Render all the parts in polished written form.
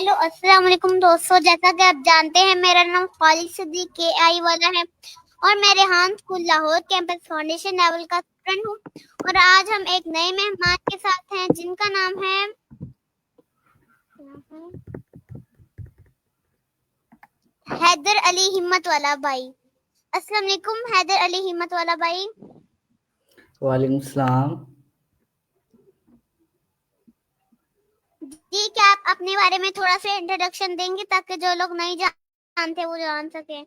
Hello अस्सलाम वालेकुम दोस्तों, जैसा कि आप जानते हैं मेरा नाम खालिद सिद्दीक के आई वाला है और मैं Rehan school Lahore campus foundation level का स्टूडेंट हूँ। और आज हम एक नए मेहमान के साथ हैं जिनका नाम है हैदर अली हिम्मत वाला भाई। अस्सलाम वालेकुम हैदर अली हिम्मत वाला भाई। वालेकुम सलाम। जी, क्या आप अपने बारे में थोड़ा सा इंट्रोडक्शन देंगे ताकि जो लोग नहीं जानते वो जान सके।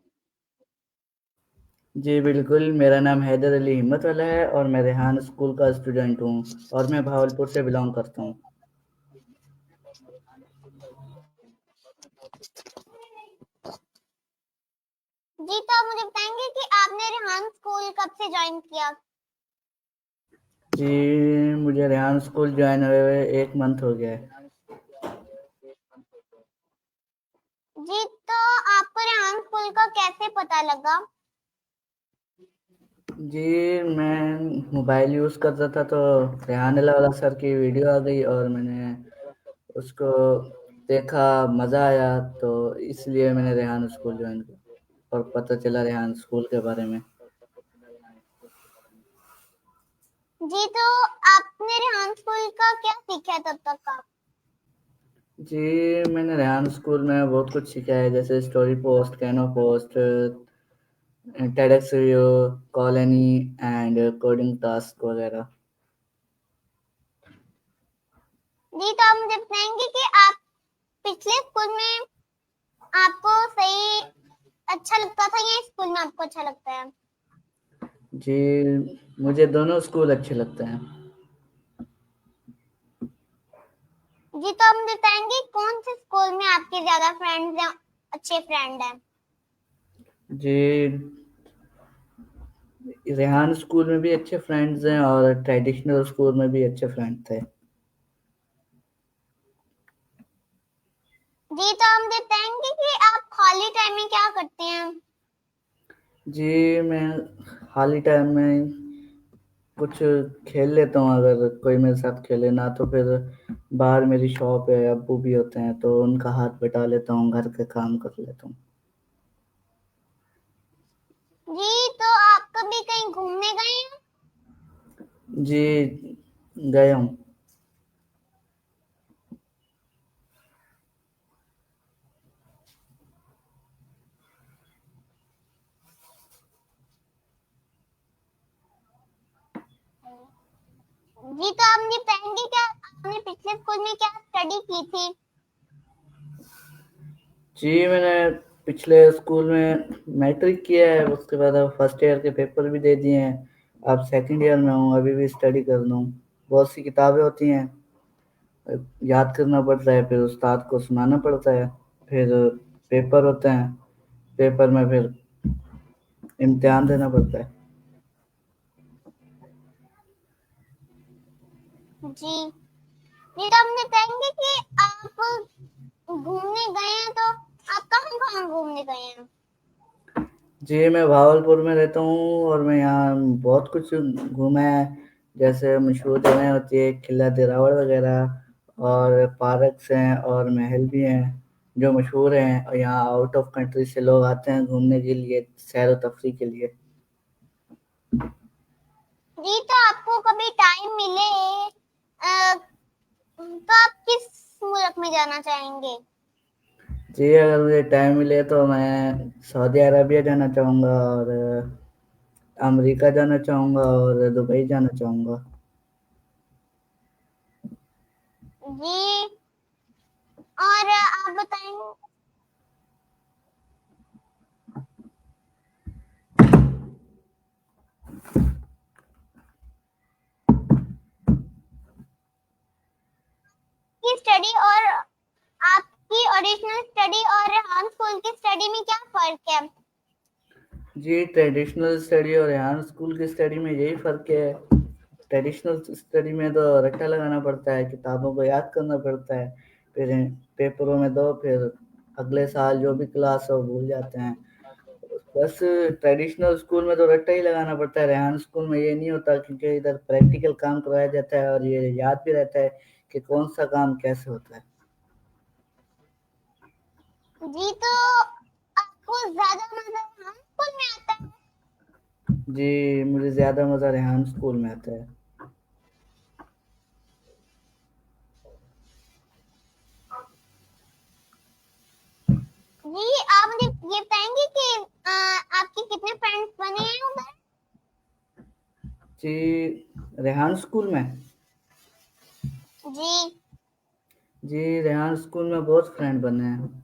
जी बिल्कुल, मेरा नाम हैदर अली हिम्मत वाला है और मैं रेहान स्कूल का स्टूडेंट हूँ और मैं भावलपुर से बिलोंग करता हूँ। जी, तो आप मुझे बताएंगे कि आपने रेहान स्कूल कब से ज्वाइन किया। जी, मुझे रेहान स्कूल ज्वाइन हुए 1 मंथ हो गया है। जी, तो आपको रेहान स्कूल का कैसे पता लगा। जी, मैं मोबाइल यूज़ करता था तो रेहान अला वाला सर की वीडियो आ गई और मैंने उसको देखा, मज़ा आया, तो इसलिए मैंने रेहान स्कूल ज्वाइन किया और पता चला रेहान स्कूल के बारे में। जी, तो आपने रेहान स्कूल का क्या सीखा तब तक का। जी, मैंने रेहान स्कूल में बहुत कुछ सीखा है, जैसे story post, canoe post, TEDx video, colony and coding task वगैरह। जी, तो आप मुझे बताएंगे कि आप पिछले स्कूल में आपको सही अच्छा लगता था या इस स्कूल में आपको अच्छा लगता है। जी, मुझे दोनों स्कूल अच्छे लगते हैं। जी, तो आप मुझे बताएंगे कौन से स्कूल में आपके ज्यादा फ्रेंड्स या अच्छे फ्रेंड हैं। जी, रेहान स्कूल में भी अच्छे फ्रेंड्स हैं और ट्रेडिशनल स्कूल में भी अच्छे फ्रेंड थे। जी, तो आप मुझे बताएंगे कि आप खाली टाइम में क्या करते हैं। जी, मैं खाली टाइम में कुछ खेल लेता हूँ, अगर कोई मेरे साथ खेले ना तो फिर बाहर मेरी शॉप है, अब्बू भी होते हैं तो उनका हाथ बटा लेता हूँ, घर के काम कर लेता हूँ। जी, तो आप कभी कहीं घूमने गए हैं। जी, गया हूँ। जी, तो आप मुझे बताएंगे क्या आपने पिछले स्कूल में क्या स्टडी की थी। जी, मैंने पिछले स्कूल में मैट्रिक किया है, उसके बाद अब फर्स्ट ईयर के पेपर भी दे दिए हैं। अब सेकंड ईयर में हूँ, अभी भी स्टडी कर रहा हूँ। बहुत सी किताबें होती हैं, याद करना पड़ता है, फिर उस्ताद को सुनाना पड़ता है, फिर पेपर होते हैं, पेपर में फिर इम्तिहान देना पड़ता है। जी, जी, तो आप मुझे बताएंगे कि आप घूमने गए हैं तो आप कहाँ कहाँ घूमने गए हैं। जी, मैं भावलपुर में रहता हूँ और मैं यहाँ बहुत कुछ घूमा है, जैसे मशहूर जगहें होती है किला दिरावड़ वगैरह, और पार्क्स हैं और महल भी हैं जो मशहूर हैं, और यहाँ आउट ऑफ कंट्री से लोग आते हैं घूमने के लिए, सैर व तफरीह के लिए। जी, तो आपको कभी टाइम मिले तो आप किस मुल्क में जाना चाहेंगे। जी, अगर मुझे टाइम मिले तो मैं सऊदी अरबिया जाना चाहूँगा और अमेरिका जाना चाहूँगा और दुबई जाना चाहूँगा। जी, और आप बताएंगे कि स्टडी और आपकी ओरिजिनल स्टडी और रेहान स्कूल की स्टडी में क्या फर्क है। जी, ट्रेडिशनल स्टडी और यहाँ स्कूल की स्टडी में यही फ़र्क है। ट्रेडिशनल स्टडी में तो रट्टा लगाना पड़ता है, किताबों को याद करना पड़ता है, फिर पेपरों में दो, फिर अगले साल जो भी क्लास हो भूल जाते हैं। बस ट्रेडिशनल स्कूल में तो रट्टा ही लगाना पड़ता है, रेहान स्कूल में ये नहीं होता, क्योंकि इधर प्रैक्टिकल काम करवाया जाता है और ये याद भी रहता है कि कौन सा काम कैसे होता है। जी तो आपको ज्यादा मजा हम स्कूल में आता है। जी मुझे ज़्यादा मज़ा रेहान स्कूल में आता है। जी आप मुझे ये बताएंगे कि आपके कितने फ्रेंड्स बने हैं उधर। जी रेहान स्कूल में। जी जी रेहान स्कूल में बहुत फ्रेंड बने हैं।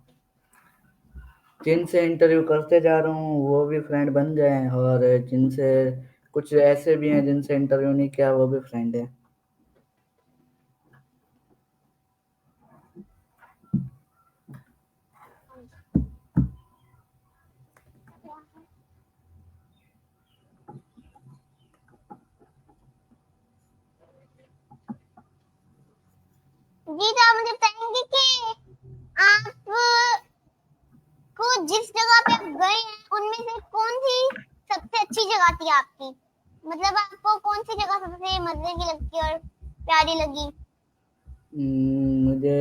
जिनसे इंटरव्यू करते जा रहा हूँ वो भी फ्रेंड बन गए हैं, और जिनसे कुछ ऐसे भी हैं जिनसे इंटरव्यू नहीं किया वो भी फ्रेंड हैं। जी तो आप मुझे बताएंगे कि आप को जिस जगह पे आप गए हैं उनमें से कौन सी सबसे अच्छी जगह थी आपकी। मतलब आपको कौन सी जगह सबसे मजे की लगती और प्यारी लगी। मुझे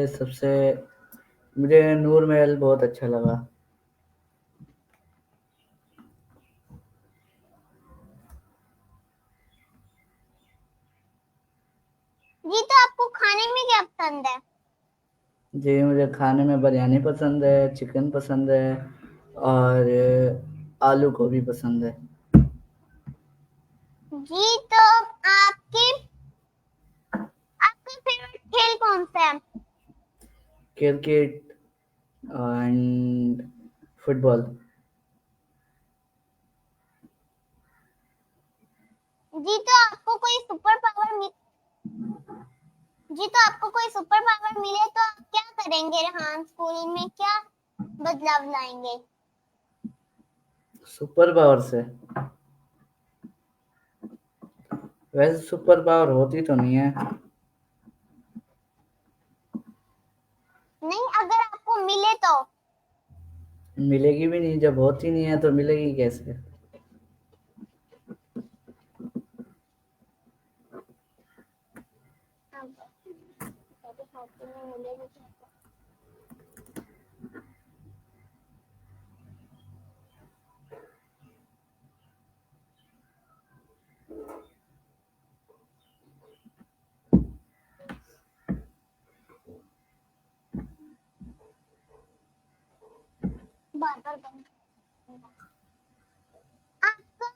मुझे नूर महल बहुत अच्छा लगा। जी तो आपको खाने में क्या पसंद है। जी मुझे खाने में बिरयानी पसंद है, चिकन पसंद है, और आलू गोभी पसंद है। जी तो आपके आपका फेवरेट खेल कौन सा है। Cricket and football. जी तो आपको कोई सुपर पावर जी तो आपको कोई सुपर पावर मिले तो आप क्या करेंगे। रेहान स्कूल में क्या बदलाव लाएंगे। सुपर पावर से वैसे सुपर पावर होती तो नहीं है। नहीं अगर आपको मिले तो। मिलेगी भी नहीं, जब होती नहीं है तो मिलेगी कैसे। बार बार आपका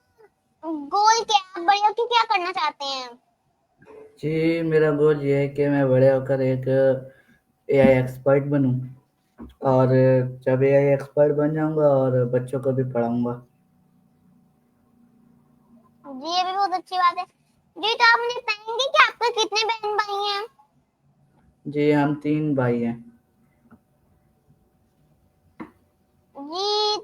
गोल क्या है। आप बड़े होकर क्या करना चाहते हैं। जी मेरा गोल ये है कि मैं बड़े होकर एक एआई एक्सपर्ट बनूं, और जब एआई एक्सपर्ट बन जाऊंगा और बच्चों को भी पढ़ाऊंगा। जी ये भी बहुत अच्छी बात है। जी तो आप मुझे बताएंगे कि आपके कितने बहन भाई हैं। जी हम 3 भाई हैं। जी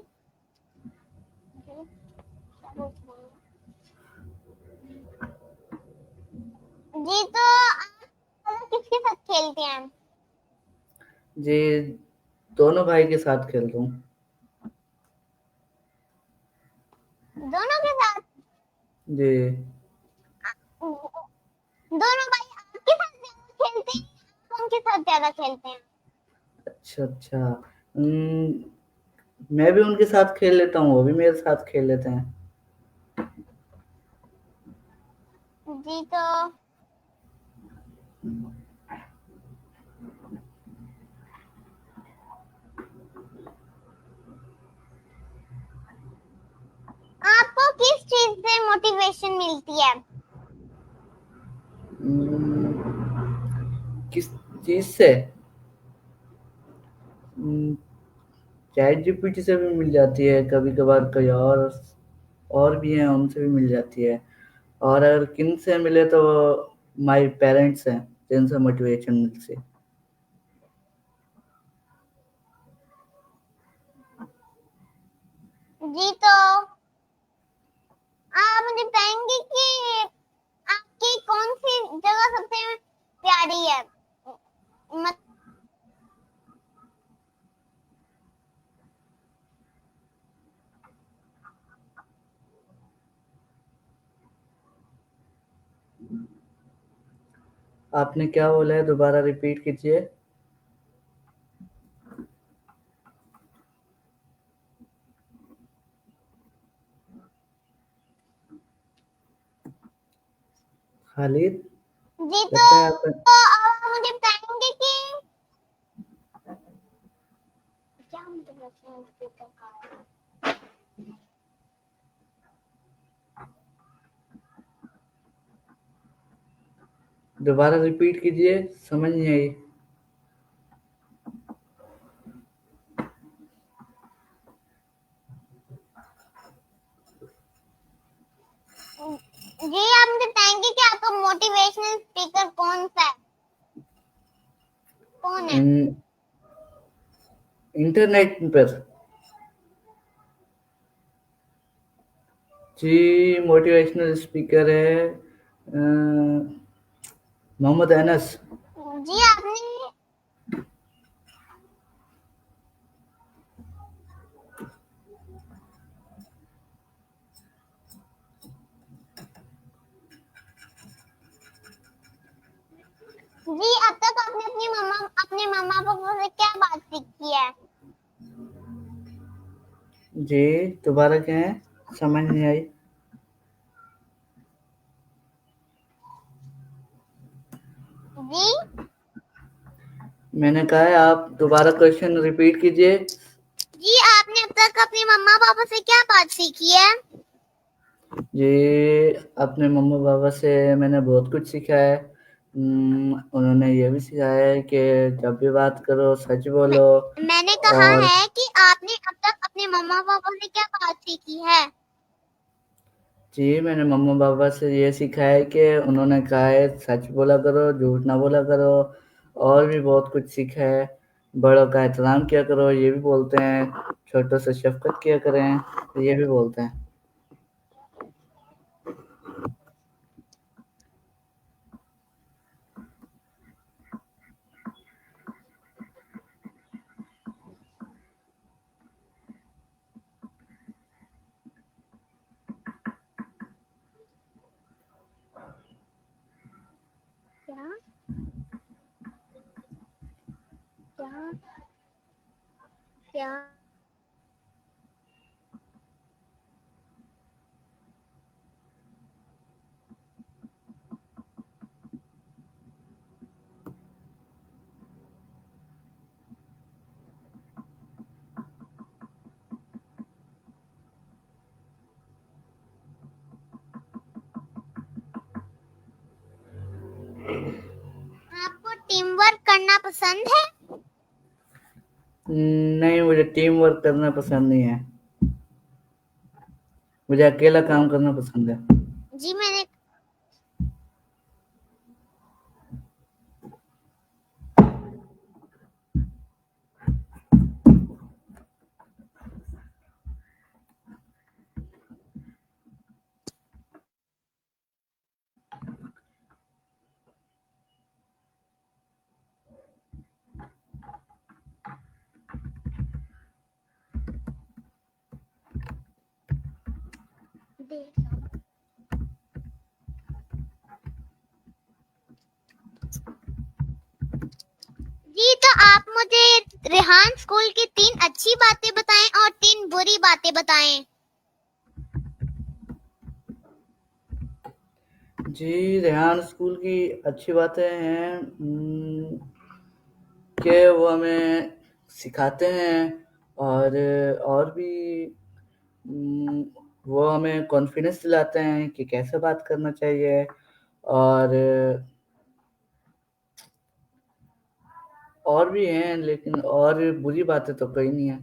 जी तो आप किसके साथ खेलते हैं। जी दोनों भाई के साथ खेल रहा हूँ। दोनों के साथ। जी दोनों भाई आपके साथ ज्यादा खेलते हैं आप उनके साथ ज्यादा खेलते हैं। अच्छा अच्छा। मैं भी उनके साथ खेल लेता हूँ, वो भी मेरे साथ खेल लेते हैं। जी तो आपको किस चीज से मोटिवेशन मिलती है। किस चीज से। चैट जीपीटी से भी मिल जाती है कभी कभार, कोई और भी हैं उनसे भी मिल जाती है। और अगर किन से मिले तो माय पेरेंट्स हैं जिनसे मोटिवेशन मिलती है। जी तो आप मुझे बताएंगे कि आपकी कौन सी जगह सबसे प्यारी है। मत आपने क्या बोला है, दोबारा रिपीट कीजिए। खालिद, जी तो लगता है आपका आप मुझे बताएंगे कि क्या मतलब है। दोबारा रिपीट कीजिए, समझ नहीं आई। जी आप मुझे बताएंगे कि आपका मोटिवेशनल स्पीकर कौन सा है, कौन है। इंटरनेट पर जी मोटिवेशनल स्पीकर है मोहम्मद अनस। जी आपने जी अब तक आपने अपने मम्मा पापा से क्या बात सीखी है। जी दोबारा क्या है, समझ नहीं आई। जी मैंने कहा है आप दोबारा क्वेश्चन रिपीट कीजिए। जी आपने अब तक अपने मम्मा पापा से क्या बात सीखी है। जी अपने मम्मा पापा से मैंने बहुत कुछ सीखा है। उन्होंने ये भी सिखाया है कि जब भी बात करो सच बोलो। मैंने कहा और है कि आपने अब तक अपने मम्मा पापा से क्या बात सीखी है। जी मैंने मम्मा पापा से ये सीखा है कि उन्होंने कहा है सच बोला करो, झूठ ना बोला करो। और भी बहुत कुछ सीखा है। बड़ों का एहतराम किया करो, ये भी बोलते हैं। छोटों से शफकत किया करें, ये भी बोलते हैं। क्या क्या क्या आपको टीम वर्क करना पसंद है। नहीं, मुझे टीम वर्क करना पसंद नहीं है। मुझे अकेला काम करना पसंद है। जी मैंने जी तो आप मुझे रेहान स्कूल की 3 अच्छी बातें बताएं और 3 बुरी बातें बताएं। जी रेहान स्कूल की अच्छी बातें हैं कि वो हमें सिखाते हैं। और भी उम, वो हमें कॉन्फिडेंस दिलाते हैं कि कैसे बात करना चाहिए। और और भी हैं, लेकिन और बुरी बातें तो कोई नहीं है।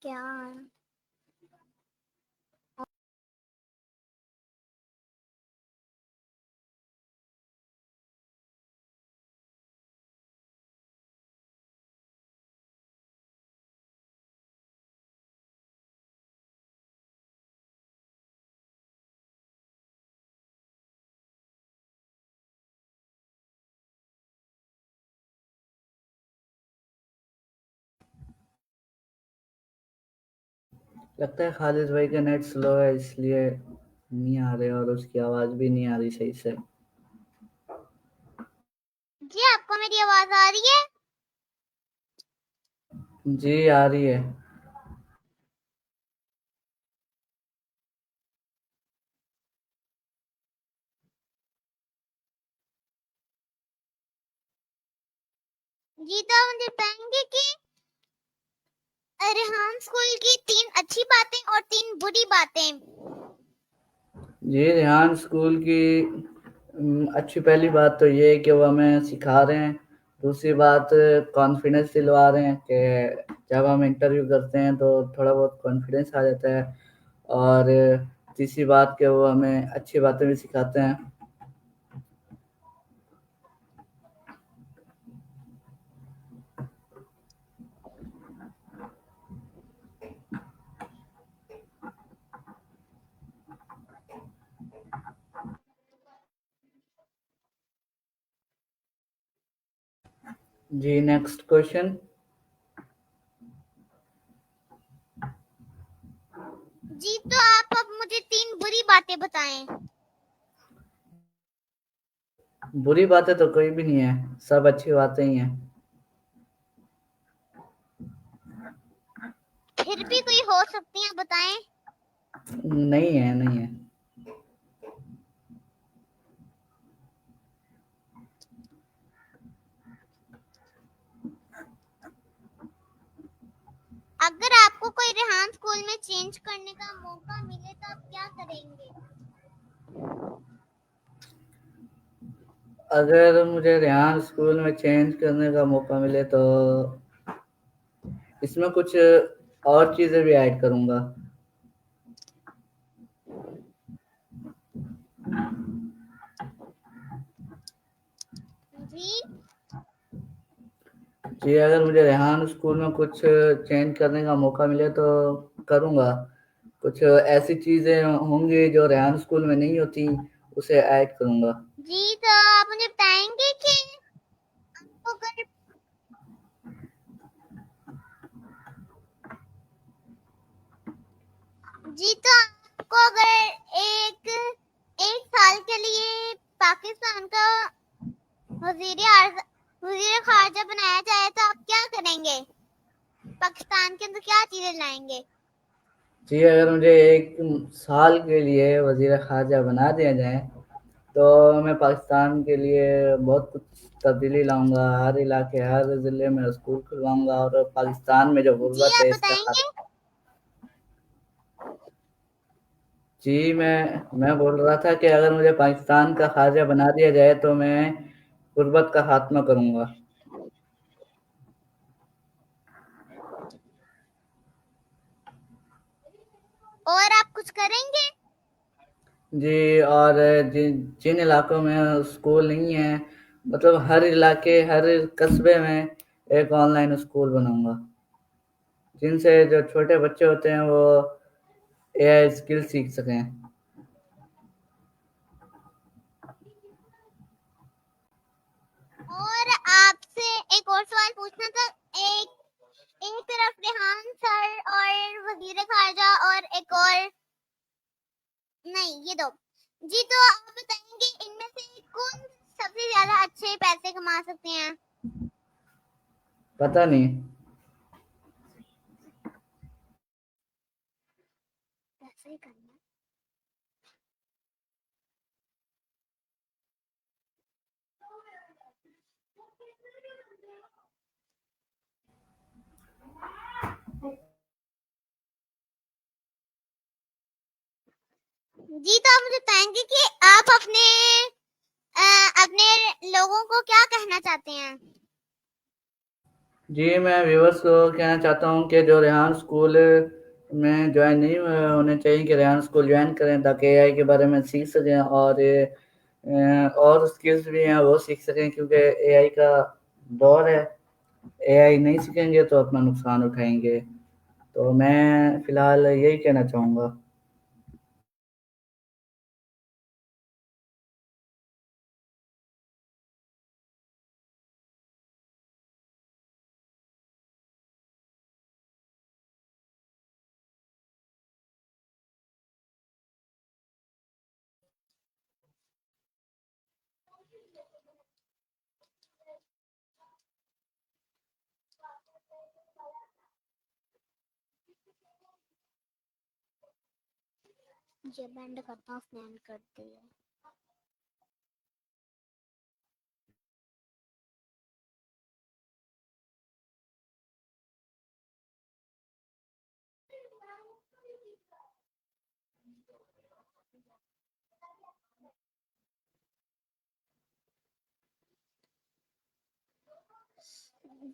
क्या लगता है खालिद भाई का नेट स्लो है, इसलिए नहीं आ रहे और उसकी आवाज भी नहीं आ रही सही से। जी आपको मेरी आवाज आ रही है? जी आ रही है। जी तो आप मुझे बताएंगे कि रेहान स्कूल की 3 अच्छी बातें और 3 बुरी बातें। जी रेहान स्कूल की अच्छी पहली बात तो ये है कि वो हमें सिखा रहे हैं। दूसरी बात, कॉन्फिडेंस दिलवा रहे हैं कि जब हम इंटरव्यू करते हैं तो थोड़ा बहुत कॉन्फिडेंस आ जाता है। और तीसरी बात कि वो हमें अच्छी बातें भी सिखाते हैं। जी नेक्स्ट क्वेश्चन। जी तो आप अब मुझे 3 बुरी बातें बताएं। बुरी बातें तो कोई भी नहीं है, सब अच्छी बातें ही हैं। फिर भी कोई हो सकती है, बताएं। नहीं है, नहीं है। अगर आपको कोई रेहान स्कूल में चेंज करने का मौका मिले तो आप क्या करेंगे? अगर मुझे रेहान स्कूल में चेंज करने का मौका मिले तो इसमें कुछ और चीजें भी ऐड करूंगा। जी जी अगर मुझे रेहान स्कूल में कुछ चेंज करने का मौका मिले तो करूंगा। कुछ ऐसी चीजें होंगी जो रेहान स्कूल में नहीं होती, उसे ऐड करूंगा। जी तो आप मुझे बताएंगे कि आपको अगर जी तो आपको अगर एक साल के लिए पाकिस्तान का वजीर खारजा बनाया जाए तो आप क्या करेंगे? पाकिस्तान के अंदर क्या चीजें लाएंगे? जी अगर मुझे एक साल के लिए वजीर खारजा बना दिया जाए तो मैं पाकिस्तान के लिए बहुत कुछ तब्दीली लाऊंगा। हर इलाके, हर ज़िले में स्कूल खुलवाऊंगा और पाकिस्तान में जो जी गुर्बत आप है इसका बताएंगे। जी मैं बोल रहा था कि अगर मुझे पाकिस्तान का खाजा बना दिया जाए तो मैं गुर्बत का खात्मा करूंगा। और आप कुछ करेंगे? जी और जिन जिन इलाकों में स्कूल नहीं है, मतलब हर इलाके, हर कस्बे में एक ऑनलाइन स्कूल बनाऊंगा जिनसे जो छोटे बच्चे होते हैं वो एआई स्किल सीख सकें। और आपसे एक और सवाल पूछना था। एक एक तरफ रेहान सर और वजीर खारजा और एक और नहीं, ये दो। जी तो आप बताएंगे इनमें से कौन सबसे ज्यादा अच्छे पैसे कमा सकते हैं? पता नहीं। ऐसे ही करना। जी तो आप मुझे बताएंगे कि आप अपने लोगों को क्या कहना चाहते हैं? जी मैं व्यूअर्स को कहना चाहता हूँ कि जो रेहान स्कूल में ज्वाइन नहीं हुए हैं, उन्हें चाहिए कि रेहान स्कूल ज्वाइन करें ताकि एआई के बारे में सीख सकें और स्किल्स भी हैं वो सीख सकें, क्योंकि एआई का दौर है। एआई नहीं सीखेंगे तो अपना नुकसान उठाएंगे। तो मैं फिलहाल यही कहना चाहूँगा। ये बैंड करता हूँ, स्नैन करती है।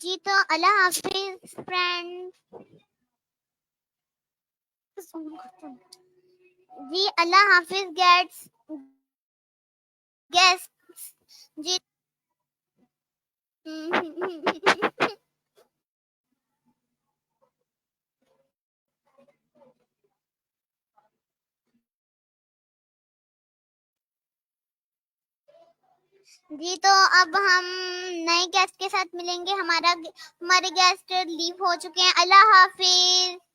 जी तो अल्लाह हाफिज फ्रेंड। जी अल्लाह हाफिज गेस्ट जी। जी तो अब हम नए गेस्ट के साथ मिलेंगे। हमारे गेस्ट लीव हो चुके हैं। अल्लाह हाफिज।